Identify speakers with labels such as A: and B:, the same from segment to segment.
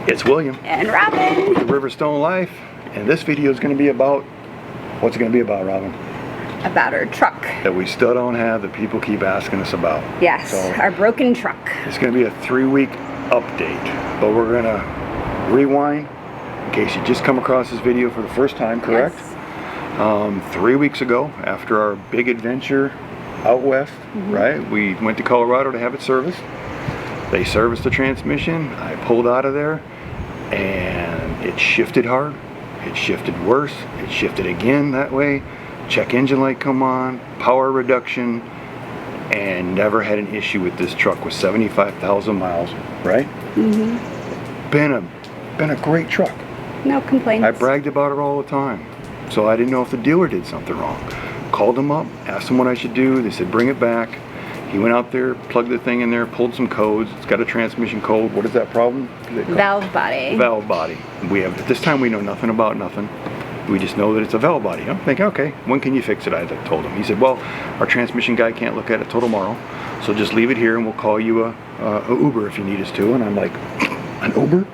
A: It's William.
B: And Robin.
A: With the Riverstone Life. And this video is going to be about, what's it going to be about, Robin?
B: About our truck.
A: That we still don't have, that people keep asking us about.
B: Yes, so our broken truck.
A: It's going to be a 3-week update. But we're going to rewind, in case you just come across this video for the first time, correct? Yes. 3 weeks ago, after our big adventure out west, right? We went to Colorado to have it serviced. They serviced the transmission. I pulled out of there and it shifted hard. It shifted worse. It shifted again that way. Check engine light come on, power reduction, and never had an issue with this truck with 75,000 miles, right? Been a great truck.
B: No complaints.
A: I bragged about it all the time. So I didn't know if the dealer did something wrong. Called them up, asked them what I should do. They said bring it back. He went out there, plugged the thing in there, pulled some codes. It's got a transmission code. What is that problem?
B: Valve body.
A: Valve body. We have, at this time we know nothing about nothing. We just know that it's a valve body. I'm thinking, okay, when can you fix it? I told him. He said, well, our transmission guy can't look at it till tomorrow, so just leave it here and we'll call you a Uber if you need us to. And I'm like, an Uber?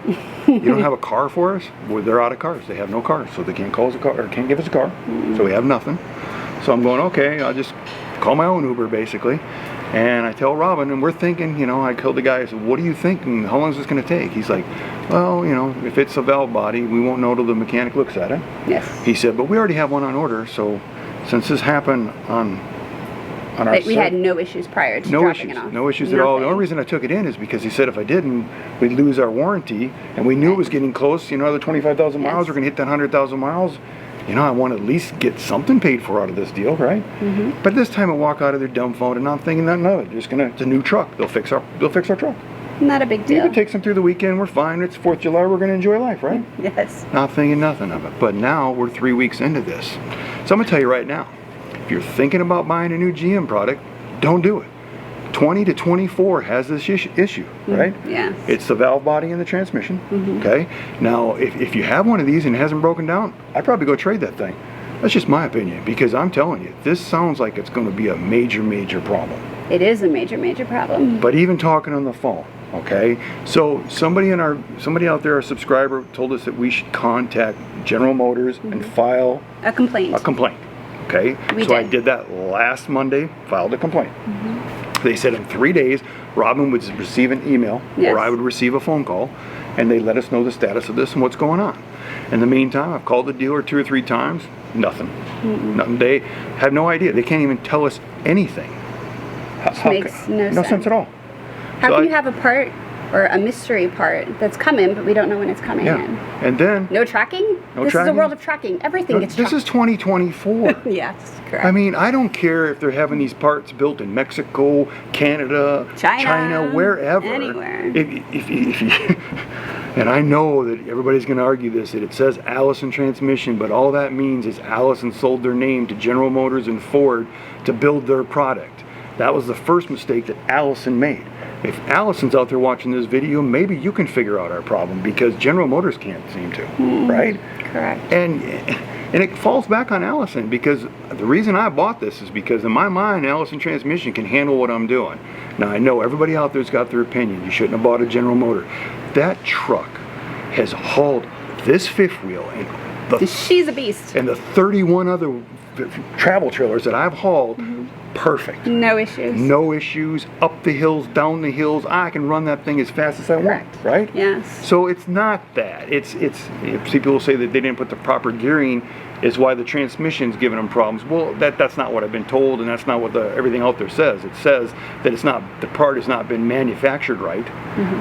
A: You don't have a car for us? Well, they're out of cars. They have no cars, so they can't call us a car, or can't give us a car. So we have nothing. So I'm going, okay, I'll just call my own Uber, basically. And I tell Robin, and we're thinking, you know, I told the guy, I said, what do you think, and how long is this going to take? He's like, well, you know, if it's a valve body, we won't know till the mechanic looks at it.
B: Yes.
A: He said, but we already have one on order, so since this happened on our
B: we had no issues prior to dropping it off.
A: No issues at all. The only reason I took it in is because he said if I didn't, we'd lose our warranty, and we knew it was getting close. You know, the 25,000 miles, we're going to hit that 100,000 miles. You know, I want to at least get something paid for out of this deal, right? But this time I walk out of there dumbfounded, and I'm thinking nothing of it. Just gonna, it's a new truck. They'll fix our truck.
B: Not a big deal.
A: It takes them through the weekend. We're fine. It's 4th of July. We're gonna enjoy life, right?
B: Yes.
A: Not thinking nothing of it. But now we're 3 weeks into this. So I'm gonna tell you right now, if you're thinking about buying a new GM product, don't do it. 20 to 24 has this issue, right?
B: Yes.
A: It's the valve body and the transmission, okay? Now, if you have one of these and it hasn't broken down, I'd probably go trade that thing. That's just my opinion, because I'm telling you, this sounds like it's going to be a major, major problem.
B: It is a major, major problem.
A: But even talking on the phone, okay? So somebody out there, a subscriber, told us that we should contact General Motors and file
B: a complaint.
A: Okay? I did that last Monday, filed a complaint. They said in 3 days, Robin would receive an email, or I would receive a phone call, and they let us know the status of this and what's going on. In the meantime, I've called the dealer 2 or 3 times, nothing. Nothing. They have no idea. They can't even tell us anything.
B: Makes no
A: sense at all.
B: How can you have a part or a mystery part that's coming, but we don't know when it's coming in?
A: And then
B: no tracking? This is a world of tracking. Everything gets tracked.
A: This is 2024.
B: Yes, correct.
A: I mean, I don't care if they're having these parts built in Mexico, Canada, China, wherever.
B: Anywhere.
A: If you, and I know that everybody's going to argue this, that it says Allison Transmission, but all that means is Allison sold their name to General Motors and Ford to build their product. That was the first mistake that Allison made. If Allison's out there watching this video, maybe you can figure out our problem, because General Motors can't seem to, right?
B: Correct.
A: And it falls back on Allison, because the reason I bought this is because in my mind, Allison Transmission can handle what I'm doing. Now, I know everybody out there's got their opinion. You shouldn't have bought a General Motor. That truck has hauled this fifth wheel and
B: she's a beast.
A: And the 31 other travel trailers that I've hauled. Perfect. No issues. No issues. Up the hills, down the hills. I can run that thing as fast as I want. Right?
B: Yes.
A: So it's not that. It's people say that they didn't put the proper gearing is why the transmission's giving them problems. Well, that's not what I've been told, and that's not what everything out there says. It says that it's not, the part has not been manufactured right,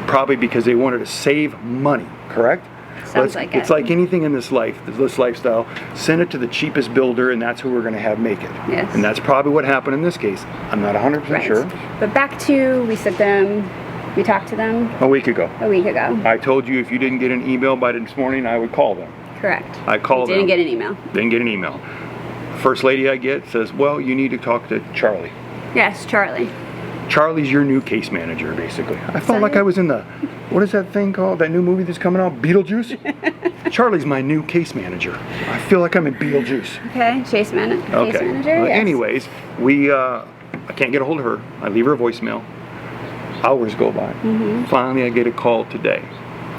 A: probably because they wanted to save money. Correct?
B: Sounds like
A: it's like anything in this life, this lifestyle. Send it to the cheapest builder, and that's who we're going to have make it.
B: Yes.
A: And that's probably what happened in this case. I'm not 100% sure.
B: But back to, we talked to them
A: a week ago. I told you if you didn't get an email by this morning, I would call them.
B: Correct.
A: I called them.
B: Didn't get an email.
A: Didn't get an email. First lady I get says, well, you need to talk to Charlie.
B: Yes, Charlie.
A: Charlie's your new case manager, basically. I felt like I was in the, what is that thing called, that new movie that's coming out, Beetlejuice? Charlie's my new case manager. I feel like I'm in Beetlejuice.
B: Okay, case manager,
A: well,
B: yes.
A: Anyways, I can't get a hold of her. I leave her a voicemail. Hours go by. Finally, I get a call today.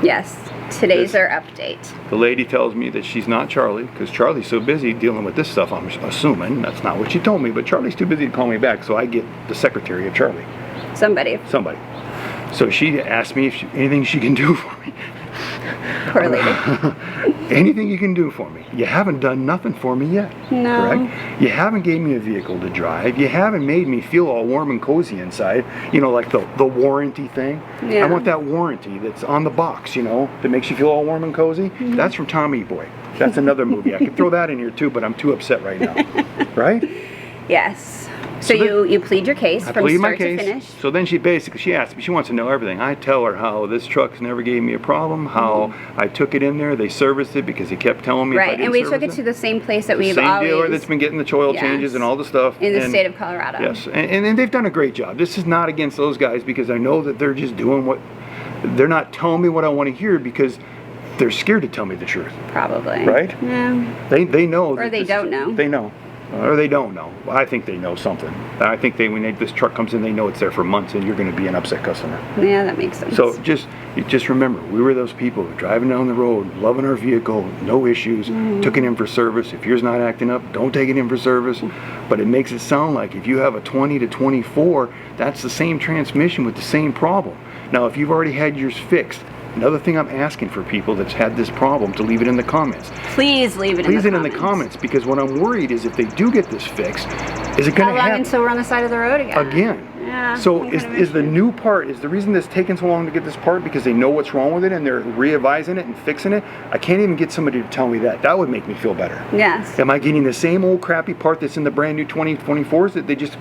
B: Yes. Today's our update.
A: The lady tells me that she's not Charlie, because Charlie's so busy dealing with this stuff, I'm assuming. That's not what she told me, but Charlie's too busy to call me back, so I get the secretary of Charlie.
B: Somebody.
A: So she asked me if anything she can do for me.
B: Poor lady.
A: Anything you can do for me. You haven't done nothing for me yet.
B: No.
A: Correct? You haven't gave me a vehicle to drive. You haven't made me feel all warm and cozy inside. You know, like the warranty thing.
B: Yeah.
A: I want that warranty that's on the box, you know, that makes you feel all warm and cozy.
B: Mm-hmm.
A: That's from Tommy Boy. That's another movie. I could throw that in here too, but I'm too upset right now. Right?
B: Yes. So you plead your case from start to finish.
A: So then she asked me, she wants to know everything. I tell her how this truck's never gave me a problem, how I took it in there, they serviced it because he kept telling me if I
B: Right,
A: didn't
B: and we
A: service
B: took it to the same place that we've
A: same
B: always...
A: dealer that's been getting the oil changes and all the stuff.
B: In the state of Colorado.
A: Yes, and they've done a great job. This is not against those guys because I know that they're just doing what... They're not telling me what I want to hear because they're scared to tell me the truth.
B: Probably.
A: Right?
B: Yeah.
A: They know.
B: Or they don't know.
A: They know. Or they don't know. I think they know something. I think when this truck comes in, they know it's there for months, and you're going to be an upset customer.
B: Yeah, that makes sense.
A: So just remember, we were those people driving down the road, loving our vehicle, no issues, took it in for service. If yours not acting up, don't take it in for service. But it makes it sound like if you have a 20 to 24, that's the same transmission with the same problem. Now, if you've already had yours fixed, another thing I'm asking for people that's had this problem to leave it in the comments.
B: Please leave it in the comments.
A: Because what I'm worried is if they do get this fixed, is it going to happen?
B: How long until we're on the side of the road again? Yeah.
A: So is the new part, is the reason this taking so long to get this part because they know what's wrong with it and they're re-advising it and fixing it? I can't even get somebody to tell me that. That would make me feel better.
B: Yes.
A: Am I getting the same old crappy part that's in the brand new 2024s that they just,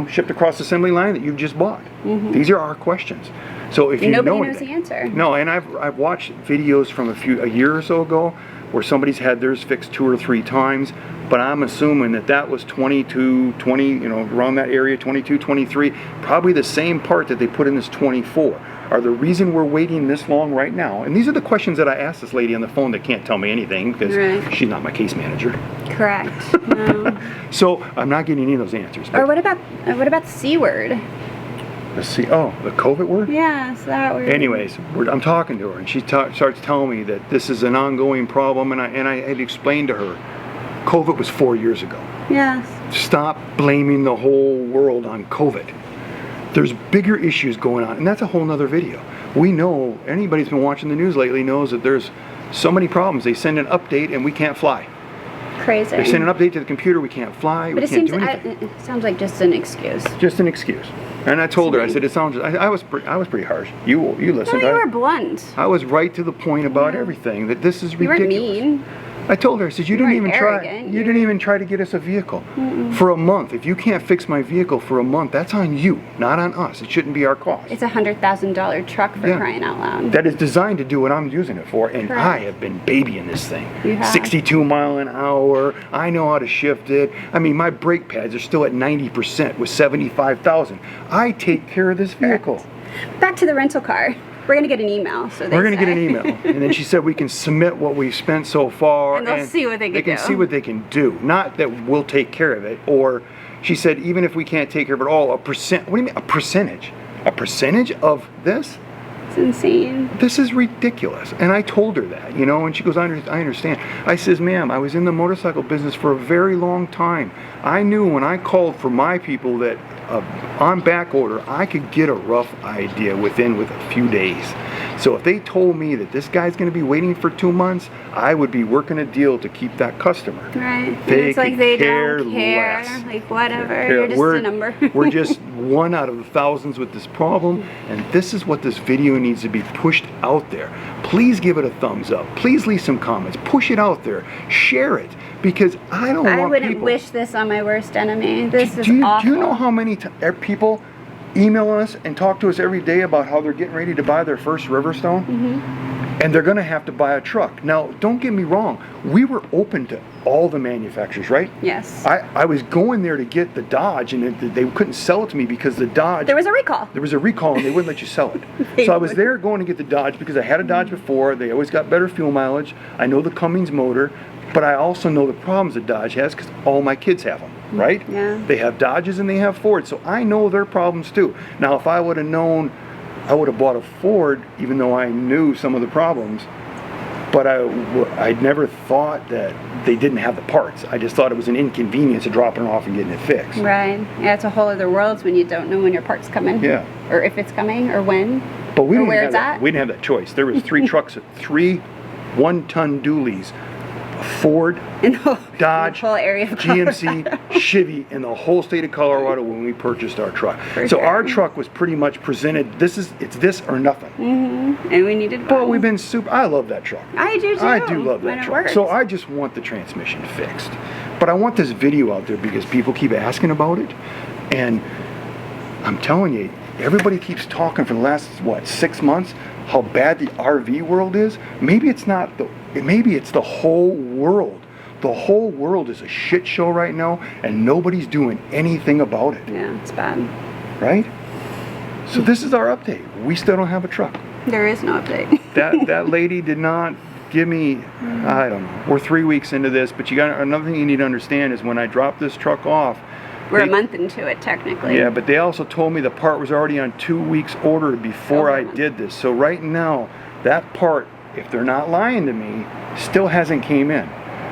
A: shipped across the assembly line that you've just bought? These are our questions. So if
B: Nobody knows the answer.
A: No, and I've watched videos from a year or so ago where somebody's had theirs fixed 2 or 3 times, but I'm assuming that was 22, 20, around that area, 22, 23, probably the same part that they put in this 24. Are the reason we're waiting this long right now? And these are the questions that I asked this lady on the phone that can't tell me anything because she's not my case manager.
B: Correct. No.
A: So I'm not getting any of those answers.
B: Or what about the C word?
A: The COVID word?
B: Yes, that word.
A: Anyways, I'm talking to her, and she starts telling me that this is an ongoing problem, and I had explained to her, COVID was 4 years ago.
B: Yes.
A: Stop blaming the whole world on COVID. There's bigger issues going on, and that's a whole nother video. We know, anybody who's been watching the news lately knows that there's so many problems. They send an update, and we can't fly.
B: Crazy.
A: They send an update to the computer, we can't fly,
B: but
A: we can't do anything.
B: It sounds like just an excuse.
A: Just an excuse. And I told her, I said, it sounds. I was pretty harsh. You listened.
B: No, you were blunt.
A: I was right to the point about everything. That this is ridiculous.
B: You weren't mean.
A: I told her, I said, you didn't even
B: arrogant.
A: try. You didn't even try to get us a vehicle for a month. If you can't fix my vehicle for a month, that's on you, not on us. It shouldn't be our cost.
B: It's a $100,000 truck for crying out loud.
A: That is designed to do what I'm using it for, and
B: Correct.
A: I have been babying this thing.
B: You have.
A: 62 mile an hour. I know how to shift it. I mean, my brake pads are still at 90% with 75,000. I take care of this vehicle.
B: Back to the rental car. We're going to get an email.
A: We're going to get an email. And then she said we can submit what we've spent so far.
B: And they'll see what they can do.
A: They can see what they can do. Not that we'll take care of it. Or she said even if we can't take care of it all, a percent. What do you mean a percentage? A percentage of this?
B: It's insane.
A: This is ridiculous. And I told her that, and she goes, I understand. I says, ma'am, I was in the motorcycle business for a very long time. I knew when I called for my people that on back order, I could get a rough idea with a few days. So if they told me that this guy's going to be waiting for 2 months, I would be working a deal to keep that customer.
B: Right.
A: They
B: it's like they
A: care
B: don't care.
A: less.
B: Like whatever. You're just a number.
A: We're just one out of the thousands with this problem, and this is what this video needs to be pushed out there. Please give it a thumbs up. Please leave some comments. Push it out there. Share it. Because I don't want
B: wouldn't
A: people...
B: wish this on my worst enemy. This is
A: Do
B: awful.
A: you know how many people email us and talk to us every day about how they're getting ready to buy their first Riverstone? And they're going to have to buy a truck. Now, don't get me wrong. We were open to all the manufacturers, right?
B: Yes.
A: I was going there to get the Dodge, and they couldn't sell it to me because the Dodge...
B: There was a recall.
A: There was a recall, and they wouldn't let you sell it. So I was there going to get the Dodge because I had a Dodge before. They always got better fuel mileage. I know the Cummins motor, but I also know the problems that Dodge has because all my kids have them, right?
B: Yeah.
A: They have Dodges and they have Fords, so I know their problems too. Now, if I would have known I would have bought a Ford, even though I knew some of the problems. But I'd never thought that they didn't have the parts. I just thought it was an inconvenience of dropping it off and getting it fixed.
B: Right. Yeah, it's a whole other world when you don't know when your part's coming.
A: Yeah.
B: Or if it's coming, or when.
A: But we
B: or
A: didn't
B: where
A: have
B: it's
A: that.
B: at.
A: We didn't have that choice. There was 3 trucks, 3 one-ton dualies, a Ford,
B: In the
A: Dodge,
B: whole area of Colorado.
A: GMC, Chevy, in the whole state of Colorado when we purchased our truck.
B: For
A: So
B: sure.
A: our truck was pretty much presented, it's this or nothing.
B: And we needed one.
A: But we've been I love that truck.
B: I do too.
A: I do love
B: when
A: that
B: it
A: truck.
B: works.
A: So I just want the transmission fixed. But I want this video out there because people keep asking about it. And I'm telling you, everybody keeps talking for the last, 6 months, how bad the RV world is. Maybe it's not maybe it's the whole world. The whole world is a shit show right now, and nobody's doing anything about it.
B: Yeah, it's bad.
A: Right? So this is our update. We still don't have a truck.
B: There is no update.
A: That lady did not give me, I don't know. We're 3 weeks into this, but another thing you need to understand is when I dropped this truck off,
B: We're a month into it, technically.
A: yeah, but they also told me the part was already on 2 weeks order before I did this. So right now, that part, if they're not lying to me, still hasn't came in.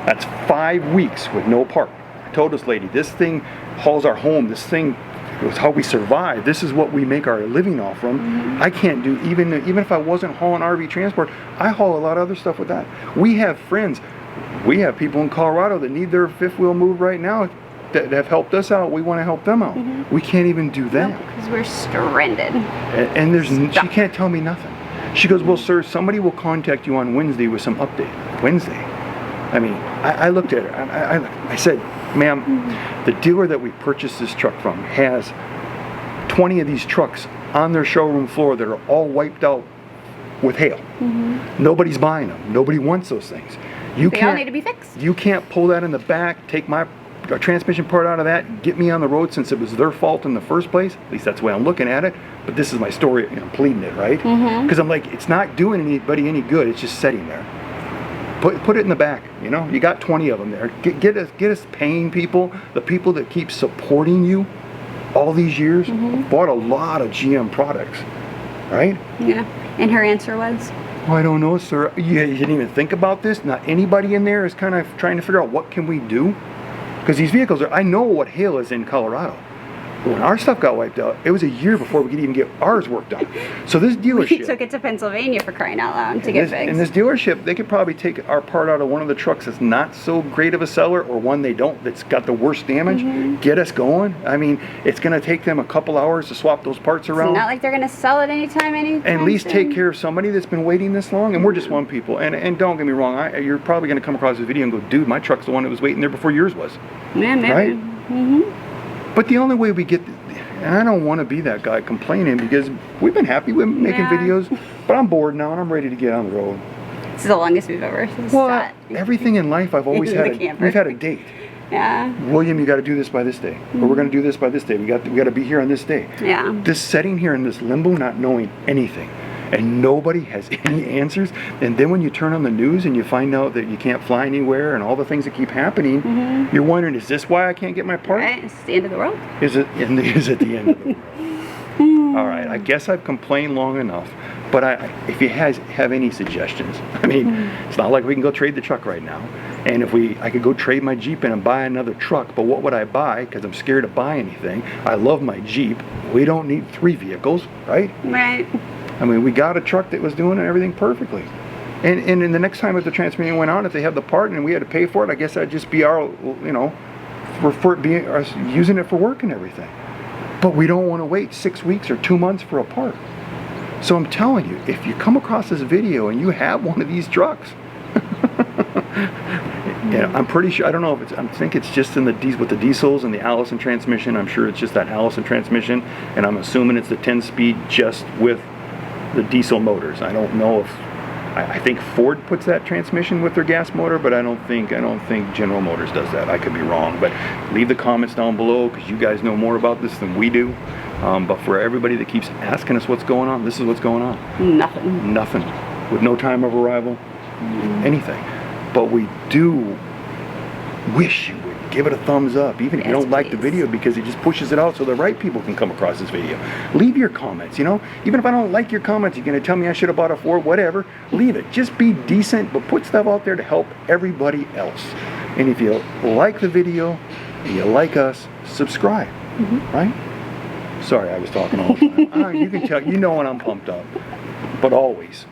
A: That's 5 weeks with no part. I told this lady, this thing hauls our home. This thing was how we survive. This is what we make our living off from. I can't do, even if I wasn't hauling RV transport, I haul a lot of other stuff with that. We have friends. We have people in Colorado that need their fifth wheel moved right now that have helped us out. We want to help them out. We can't even do that.
B: Because we're stranded.
A: And she can't tell me nothing. She goes, well, sir, somebody will contact you on Wednesday with some update. Wednesday? I mean, I looked at her. I said, ma'am, the dealer that we purchased this truck from has 20 of these trucks on their showroom floor that are all wiped out with hail. Nobody's buying them. Nobody wants those things.
B: They all need to be fixed.
A: You can't pull that in the back, take my transmission part out of that, get me on the road since it was their fault in the first place. At least that's the way I'm looking at it. But this is my story. I'm pleading it, right? Because I'm like, it's not doing anybody any good. It's just sitting there. Put it in the back. You know, you got 20 of them there. Get us paying people, the people that keep supporting you all these years. Bought a lot of GM products, right?
B: Yeah. And her answer was?
A: Oh, I don't know, sir. You didn't even think about this? Not anybody in there is kind of trying to figure out what can we do? Because these vehicles I know what hail is in Colorado. When our stuff got wiped out, it was a year before we could even get ours worked on. So this dealership...
B: We took it to Pennsylvania for crying out loud to get fixed.
A: And this dealership, they could probably take our part out of one of the trucks that's not so great of a seller, or one they don't, that's got the worst damage, get us going. I mean, it's going to take them a couple hours to swap those parts around.
B: It's not like they're going to sell it anytime
A: And at least take care of somebody that's been waiting this long. And we're just one people. And don't get me wrong, you're probably going to come across this video and go, dude, my truck's the one that was waiting there before yours was.
B: Yeah, maybe.
A: Right? But the only way we get... And I don't want to be that guy complaining, because we've been happy with making videos, but I'm bored now and I'm ready to get on the road.
B: This is the longest we've ever sat.
A: Everything in life I've always
B: In
A: had
B: the camper.
A: we've had a date.
B: Yeah.
A: William, you got to do this by this day, or we're going to do this by this day. We got to be here on this day.
B: Yeah.
A: This sitting here in this limbo, not knowing anything, and nobody has any answers. And then when you turn on the news and you find out that you can't fly anywhere and all the things that keep happening, you're wondering, is this why I can't get my part?
B: Right. It's the end of the world.
A: Is it the end of the world? All right, I guess I've complained long enough. But if you have any suggestions, I mean, it's not like we can go trade the truck right now. And if I could go trade my Jeep in and buy another truck, but what would I buy? Because I'm scared to buy anything. I love my Jeep. We don't need 3 vehicles, right?
B: Right.
A: I mean, we got a truck that was doing everything perfectly. And in the next time if the transmission went on, if they have the part and we had to pay for it, I guess that'd just be our, for it being us using it for work and everything. But we don't want to wait 6 weeks or 2 months for a part. So I'm telling you, if you come across this video and you have one of these trucks, yeah, I'm pretty sure, I don't know if I think it's just in with the diesels and the Allison transmission. I'm sure it's just that Allison transmission, and I'm assuming it's the 10-speed just with the diesel motors. I don't know if, I think Ford puts that transmission with their gas motor, but I don't think General Motors does that. I could be wrong, but leave the comments down below, because you guys know more about this than we do. But for everybody that keeps asking us what's going on, this is what's going on.
B: Nothing.
A: Nothing. With no time of arrival, anything. But we do wish you would give it a thumbs up, even if you
B: Yes,
A: don't like the
B: please.
A: video, because it just pushes it out so the right people can come across this video. Leave your comments, you know? Even if I don't like your comments, you're going to tell me I should have bought a Ford, whatever, leave it. Just be decent, but put stuff out there to help everybody else. And if you like the video, and you like us, subscribe, right? Sorry, I was talking all the time. You can tell, you know when I'm pumped up, but always.